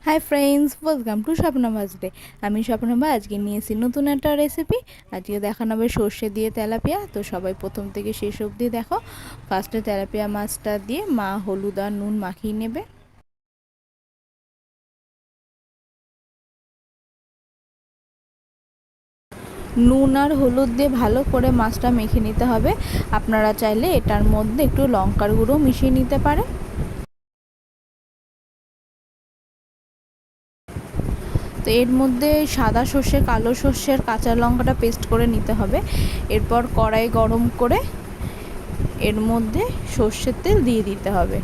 High friends, welcome to স্বপ্নভাজডে। আমি স্বপ্নভা। আজকে নিয়েছি নতুন একটা রেসিপি। আজকে দেখানো হবে সর্ষে দিয়ে তেলাপিয়া। তো সবাই প্রথম থেকে শেষ অবধি দেখো। ফার্স্টে তেলাপিয়া মাছটা দিয়ে মা হলুদ আর নুন মাখিয়ে নেবে। নুন আর হলুদ দিয়ে ভালো করে মাছটা মেখে নিতে হবে। আপনারা চাইলে এটার মধ্যে একটু লঙ্কার গুঁড়ো মিশিয়ে নিতে পারেন। তো এর মধ্যে সাদা সর্ষে, কালো সর্ষের কাঁচা লঙ্কাটা পেস্ট করে নিতে হবে। এরপর কড়াই গরম করে এর মধ্যে সর্ষের তেল দিয়ে দিতে হবে।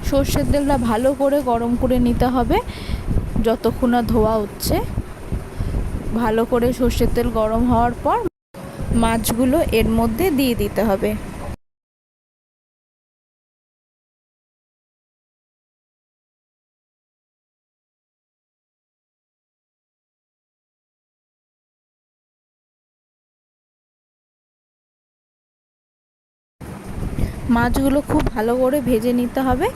সর্ষের তেলটা ভালো করে গরম করে নিতে হবে যতক্ষণ না ধোয়া হচ্ছে। ভালো করে সর্ষের তেল গরম হওয়ার পর মাছগুলো এর মধ্যে দিয়ে দিতে হবে। মাছগুলো খুব ভালো করে ভেজে নিতে হবে।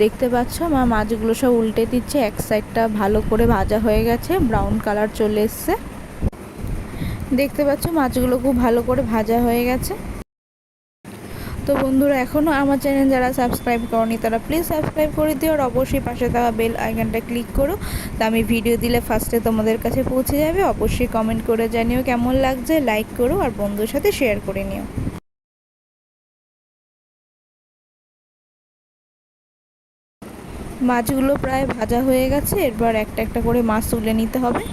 দেখতে পাচ্ছ মা মাছগুলো সব উল্টে দিচ্ছে। এক সাইডটা ভালো করে ভাজা হয়ে গেছে, ব্রাউন কালার চলে এসছে। দেখতে পাচ্ছ মাছগুলো খুব ভালো করে ভাজা হয়ে গেছে। তো বন্ধুরা, এখনও আমার চ্যানেল যারা সাবস্ক্রাইব করনি তারা প্লিজ সাবস্ক্রাইব করে দিও, আর অবশ্যই পাশে থাকা বেল আইকনটা ক্লিক করো। তা আমি ভিডিও দিলে ফার্স্টে তোমাদের কাছে পৌঁছে যাবে। অবশ্যই কমেন্ট করে জানিও কেমন লাগছে, লাইক করো আর বন্ধুর সাথে শেয়ার করে নিও। মাছগুলো প্রায় ভাজা হয়ে গেছে। এরপর একটা একটা করে মাছ তুলে নিতে হবে।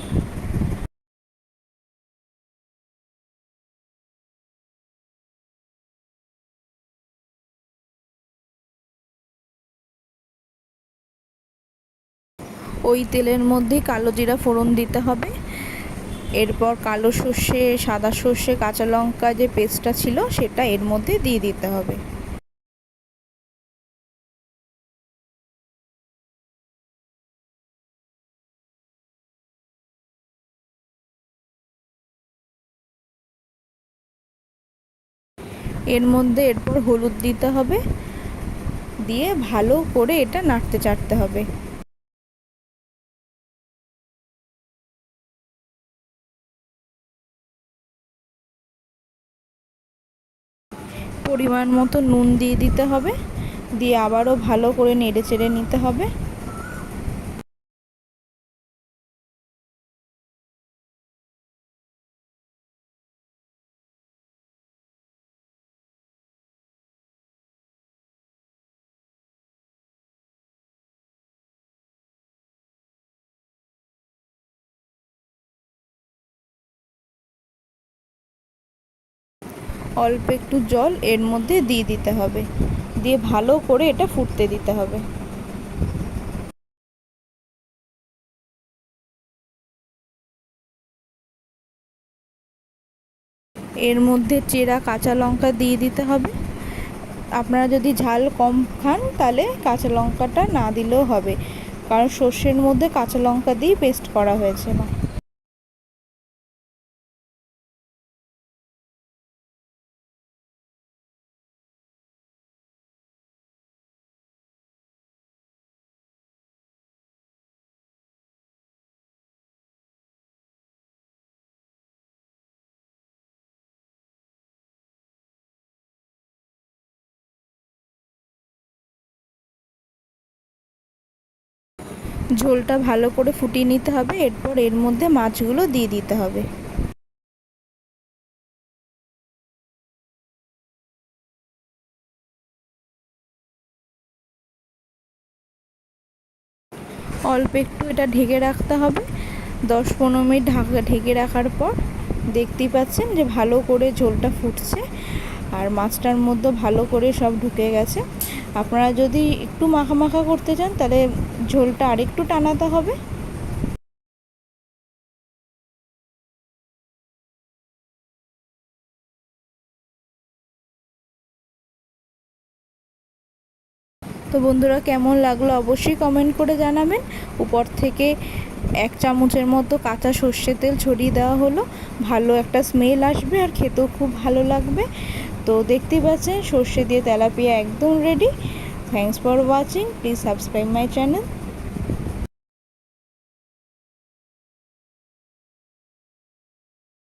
ওই তেলের মধ্যে কালো জিরা ফোড়ন দিতে হবে। এরপর কালো সর্ষে, সাদা সর্ষে, কাঁচা লঙ্কা যে পেস্টটা ছিল সেটা এর মধ্যে দিয়ে দিতে হবে। এর মধ্যে এরপর হলুদ দিতে হবে, দিয়ে ভালো করে এটা নাড়তে চাড়তে হবে। পরিমাণ মতো নুন দিয়ে দিতে হবে, দিয়ে আবারও ভালো করে নেড়ে চেড়ে নিতে হবে। অল্প একটু জল এর মধ্যে দিয়ে দিতে হবে, দিয়ে ভালো করে এটা ফুটতে দিতে হবে। এর মধ্যে চেরা কাঁচা লঙ্কা দিয়ে দিতে হবে। আপনারা যদি ঝাল কম খান তাহলে কাঁচা লঙ্কাটা না দিলেও হবে, কারণ সর্ষের মধ্যে কাঁচা লঙ্কা দিয়ে পেস্ট করা হয়েছে না। ঝোলটা ভালো করে ফুটিয়ে নিতে হবে। এরপর এর মধ্যে মাছগুলো দিয়ে দিতে হবে। অল্প একটু এটা ঢেকে রাখতে হবে। 10-15 মিনিট ঢেকে রাখার পর দেখতেই পাচ্ছেন যে ভালো করে ঝোলটা ফুটছে আর মাছটার মধ্যে ভালো করে সব ঢুকে গেছে। আপনারা যদি একটু মাখা মাখা করতে চান তাহলে ঝোলটা আরেকটু টানাতে হবে। তো বন্ধুরা, কেমন লাগলো অবশ্যই কমেন্ট করে জানাবেন। উপর থেকে 1 চামচের মতো কাঁচা সর্ষের তেল ছড়িয়ে দেওয়া হলো। ভালো একটা স্মেল আসবে আর খেতেও খুব ভালো লাগবে। তো দেখতেই পাচ্ছেন সর্ষে দিয়ে তেলাপিয়া একদম ready. Thanks for watching, please subscribe my channel.